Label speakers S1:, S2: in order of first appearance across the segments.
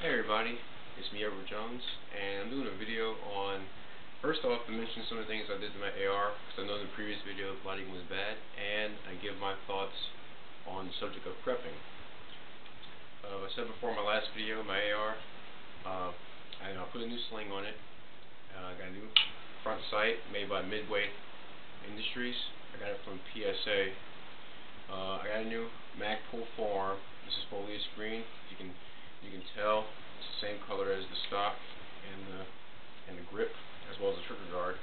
S1: Hey everybody, it's me, Edward Jones, and I'm doing a video on, first off, to mention some of the things I did to my AR, because I know in the previous video lighting was bad, and I give my thoughts on the subject of prepping. I said before in my last video, my AR, I put a new sling on it. I got a new front sight made by Midway Industries. I got it from PSA. I got a new Magpul forearm. This is foliage green. You can tell it's the same color as the stock and the grip, as well as the trigger guard.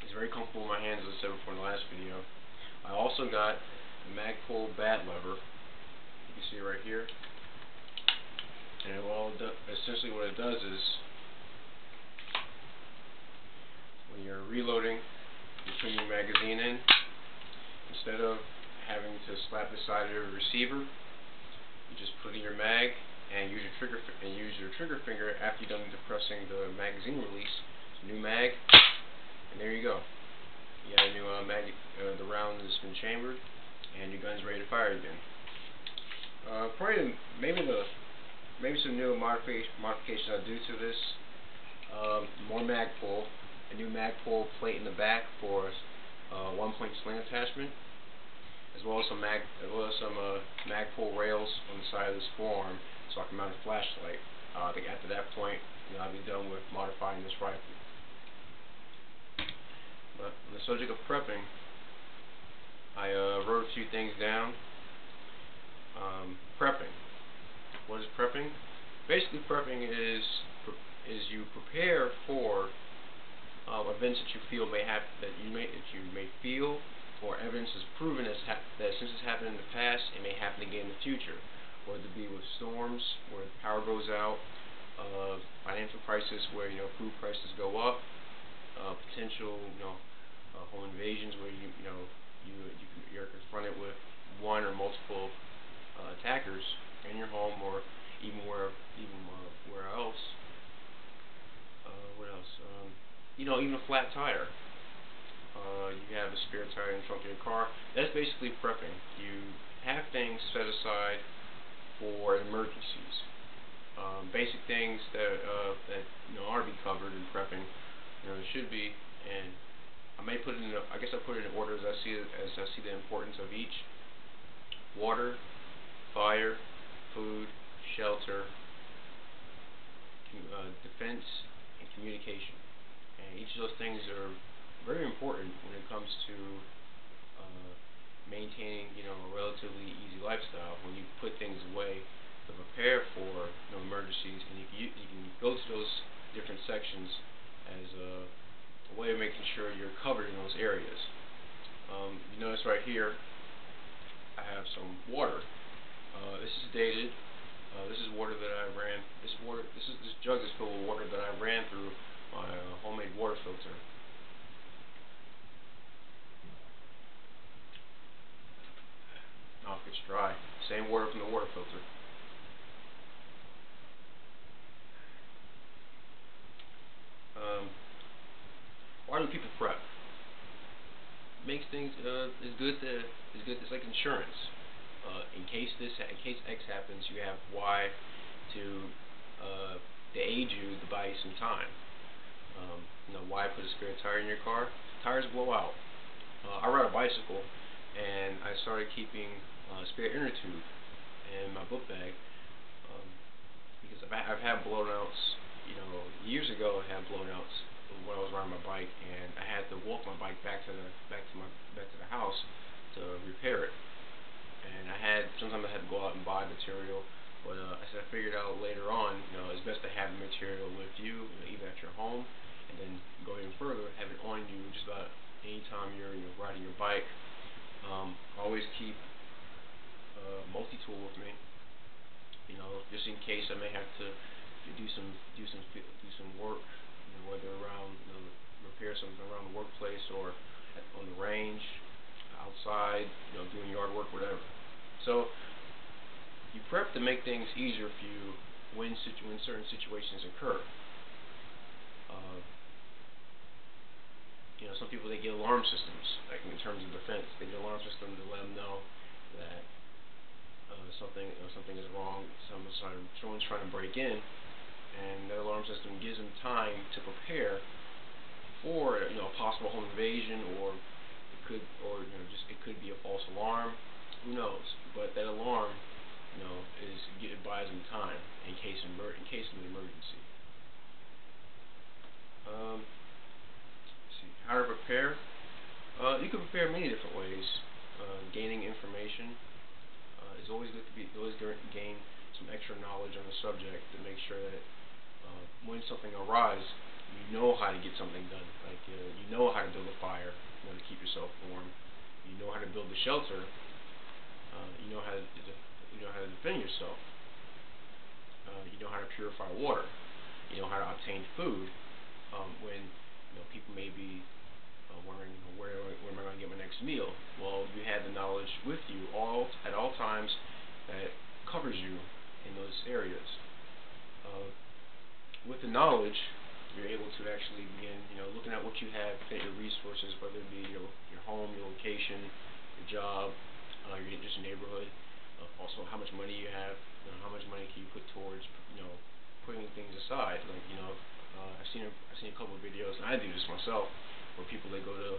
S1: It's very comfortable in my hands, as I said before in the last video. I also got the Magpul bat lever. You can see it right here. And essentially what it does is, when you're reloading, you put your magazine in. Instead of having to slap the side of your receiver, you just put in your mag and use your trigger finger after you're done depressing the magazine release. New mag, and there you go. You got a new the round has been chambered, and your gun's ready to fire again. Maybe some new modifications I'll do to this. More Magpul, a new Magpul plate in the back for one-point sling attachment, as well as some Magpul rails on the side of this forearm, so I can mount a flashlight. I think after that point, I'll be done with modifying this rifle. But on the subject of prepping, I wrote a few things down. Prepping. What is prepping? Basically, prepping is you prepare for events that you feel that you may feel, or evidence is proven that since it's happened in the past, it may happen again in the future. Whether it be with storms, where the power goes out, financial crisis where food prices go up, potential home invasions where you're confronted with one or multiple attackers in your home, or even where else. What else? Even a flat tire. You have a spare tire in the trunk of your car. That's basically prepping. You have things set aside for emergencies. Basic things that ought to be covered in prepping. It should be, and I may put it in. I guess I put it in order as I see the importance of each: water, fire, food, shelter, defense, and communication. And each of those things are very important when it comes to maintaining, a relatively easy lifestyle. When you put things away to prepare for emergencies, and you can go to those different sections as a way of making sure you're covered in those areas. You notice right here, I have some water. This is dated. This is water that I ran. This jug is filled with water that I ran through my homemade water filter. Now it gets dry. Same water from the water filter. Why do people prep? Makes things is good. It's like insurance. In case X happens, you have Y to aid you to buy you some time. Why put a spare tire in your car? Tires blow out. I ride a bicycle, and I started keeping a spare inner tube in my book bag because I've had blownouts. Years ago I had blownouts when I was riding my bike, and I had to walk my bike back to the house to repair it. And sometimes I had to go out and buy material, but I figured out later on, it's best to have the material with you, even at your home, and then go even further, have it on you just about any time you're riding your bike. Always keep a multi-tool with me, just in case I may have to do some work, whether around repair something around the workplace or on the range, outside, doing yard work, whatever. So you prep to make things easier for you when certain situations occur. Some people, they get alarm systems, like in terms of defense. They get an alarm system to let them know that something is wrong. Someone's trying to break in, and that alarm system gives them time to prepare for a possible home invasion, or just it could be a false alarm. Who knows? But that alarm, it buys them time in case of an emergency. Let's see how to prepare. You can prepare many different ways. Gaining information is always good to gain some extra knowledge on the subject to make sure that when something arises, you know how to get something done. Like you know how to build a fire, to keep yourself warm. You know how to build a shelter. You know how to defend yourself. You know how to purify water. You know how to obtain food. When people may be wondering, where am I going to get my next meal? Well, you have the knowledge with you at all times that covers you in those areas. With the knowledge, you're able to actually begin, looking at what you have, looking at your resources, whether it be your home, your location, your job, just your neighborhood. Also, how much money you have. How much money can you put towards, putting things aside. Like, I've seen a couple of videos, and I do this myself, where people they go to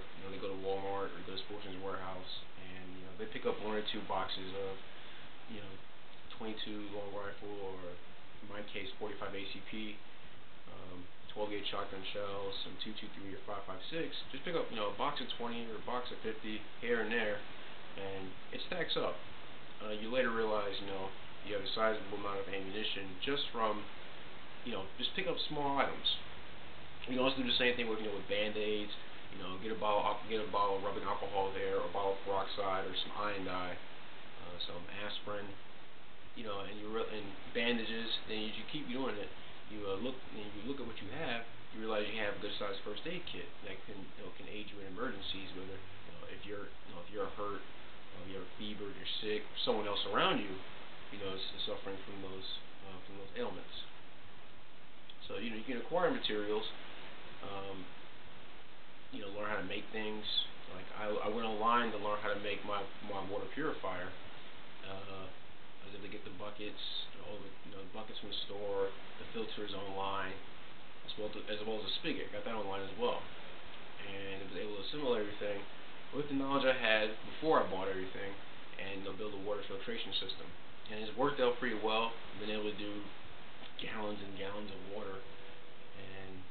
S1: Walmart or go to Sportsman's Warehouse, and they pick up 1 or 2 boxes of 22 long rifle, or in my case 45 ACP, 12 gauge shotgun shells, some 223 or 5.56. Just pick up a box of 20 or a box of 50 here and there, and it stacks up. You later realize you have a sizable amount of ammunition just from just pick up small items. You can also do the same thing with Band-Aids. Get a bottle of rubbing alcohol there, or a bottle of peroxide, or some iron dye, some aspirin, and bandages. Then you keep doing it. You look at what you have. You realize you have a good sized first aid kit that can aid you in emergencies. Whether if you're hurt, you have a fever, you're sick, someone else around you, is suffering from those ailments. So you can acquire materials. Learn how to make things. Like I went online to learn how to make my water purifier. I was able to get the buckets, all the buckets from the store, the filters online, as well as a spigot. Got that online as well, and I was able to assemble everything with the knowledge I had before I bought everything, and build a water filtration system. And it's worked out pretty well. I've been able to do gallons and gallons of water, and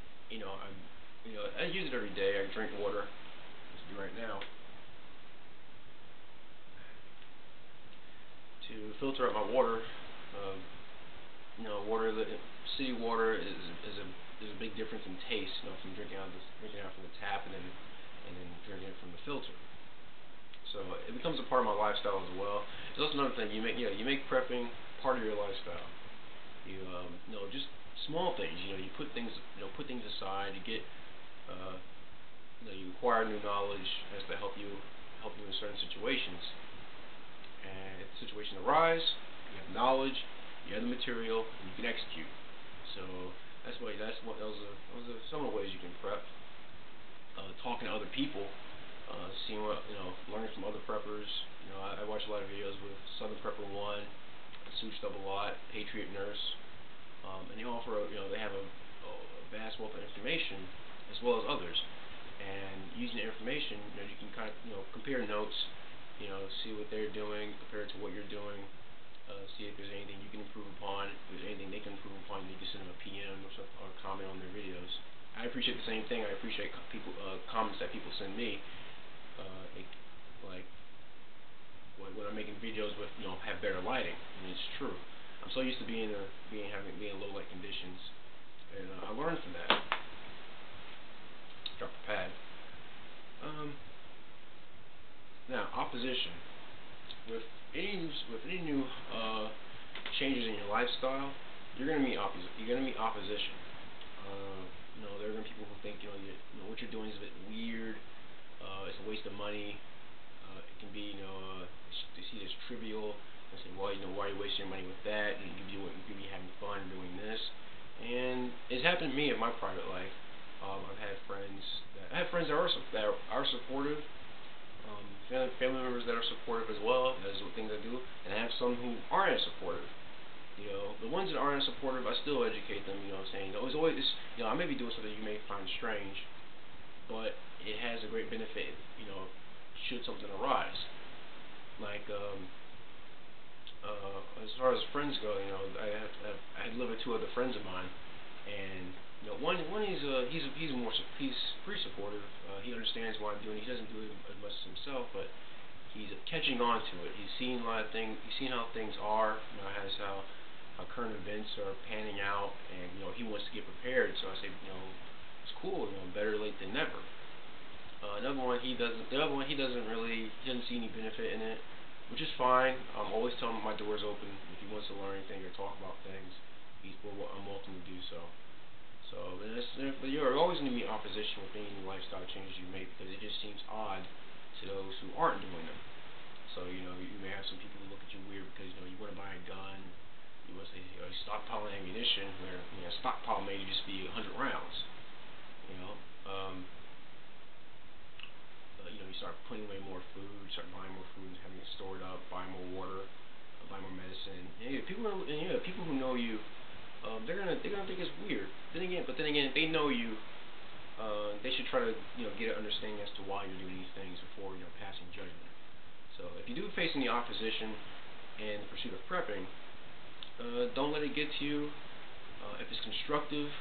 S1: I use it every day. I drink water, as I do right now, to filter out my water. City water is a big difference in taste. From drinking out from the tap and then drinking it from the filter. So it becomes a part of my lifestyle as well. It's also another thing. You make prepping part of your lifestyle. Just small things. You put things aside. You get you acquire new knowledge as to help you in certain situations. And if the situation arises, you have knowledge, you have the material, and you can execute. So those are some of the ways you can prep. Talking to other people, seeing learning from other preppers. I watch a lot of videos with Southern Prepper One, Sooched Up a Lot, Patriot Nurse, and they offer they have a vast wealth of information as well as others. And using the information, you can kind of compare notes, see what they're doing compared to what you're doing. See if there's anything you can improve upon. If there's anything they can improve upon, you can send them a PM or comment on their videos. I appreciate the same thing. I appreciate comments that people send me. Like when I'm making videos with have better lighting, and it's true. I'm so used to being in low light conditions, and I learned from that. Drop the pad. Now opposition. With any new changes in your lifestyle, you're gonna meet opposition. There are gonna be people who think what you're doing is a bit weird. It's a waste of money. It can be they see it as trivial. They say, well, why are you wasting your money with that? And you could be having fun doing this. And it's happened to me in my private life. I have friends that are supportive. family members that are supportive as well. That's what things I do, and I have some who aren't as supportive. The ones that aren't as supportive, I still educate them. You know what I'm saying? It's always, I may be doing something you may find strange, but it has a great benefit. Should something arise, like as far as friends go, I live with two other friends of mine, and one he's pretty supportive. He understands why I'm doing it. He doesn't do it as much as himself, but he's catching on to it. He's seen a lot of things. He's seen how things are. Has how current events are panning out, and he wants to get prepared. So I say, it's cool. Better late than never. Another one he doesn't. The other one he doesn't see any benefit in it, which is fine. I'm always telling him my door's open. If he wants to learn anything or talk about things, I'm welcome to do so. But you're always going to meet opposition with any lifestyle changes you make because it just seems odd to those who aren't doing them. So you may have some people who look at you weird because you want to buy a gun. You want to say stockpiling ammunition where stockpile may just be 100 rounds. You know. Um, you start putting away more food, you start buying more food and having it stored up, buying more water, buying more medicine. People who know you, they're gonna think it's weird. Then again, if they know you, they should try to get an understanding as to why you're doing these things before passing judgment. So if you do face any opposition in the pursuit of prepping, don't let it get to you. If it's constructive,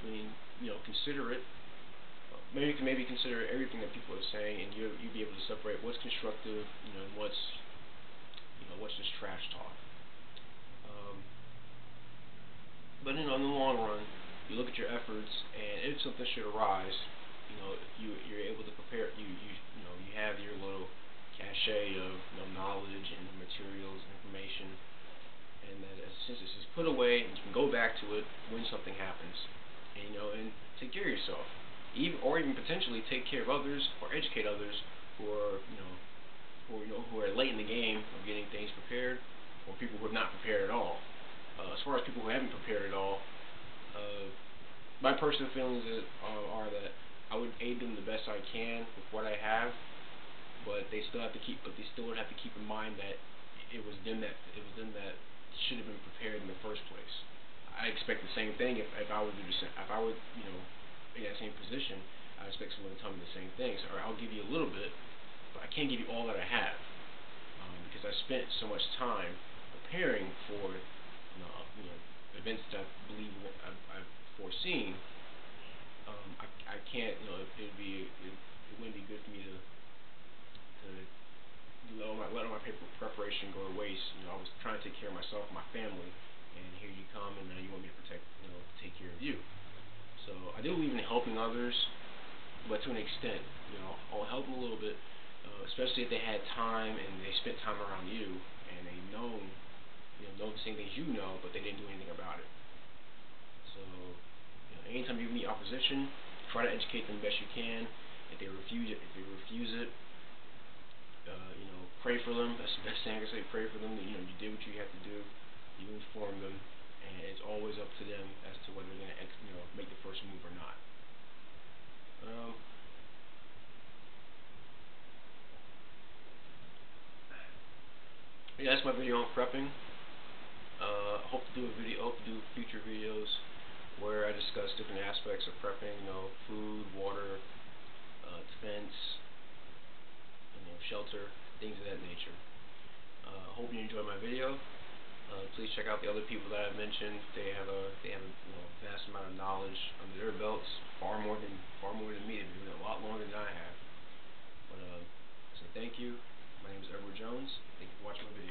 S1: I mean, consider it. Maybe you can consider everything that people are saying, and you'll be able to separate what's constructive, and what's just trash talk. Um, but in the long run, you look at your efforts, and if something should arise, if you're able to prepare, you have your little cachet of knowledge and materials, information, and that since it's just put away, and you can go back to it when something happens, and take care of yourself, even potentially take care of others or educate others who are who are late in the game of getting things prepared, or people who have not prepared at all. As far as people who haven't prepared at all, my personal feelings are that I would aid them the best I can with what I have, but they still would have to keep in mind that it was them that should have been prepared in the first place. I expect the same thing if I were in that same position. I expect someone to tell me the same things. Or I'll give you a little bit, but I can't give you all that I have, because I spent so much time preparing for events that I believe I've foreseen. I can't. It wouldn't be good for me to let all my preparation go to waste. I was trying to take care of myself and my family, and here you come, and now you want me to take care of you. So I do believe in helping others, but to an extent. I'll help them a little bit, especially if they had time and they spent time around you and they know the same things but they didn't do anything about it. So, anytime you meet opposition, try to educate them best you can. If they refuse it, pray for them. That's the best thing I can say. Pray for them. You did what you had to do. You informed them, and it's always up to them as to whether they're going to make the first move or not. Um, yeah, that's my video on prepping. Hope to do future videos where I discuss different aspects of prepping. Food, water, defense, shelter, things of that nature. Hope you enjoyed my video. Please check out the other people that I've mentioned. They have a vast amount of knowledge under their belts, far more than me. They've been doing it a lot longer than I have. But I say thank you. My name is Edward Jones. Thank you for watching my video.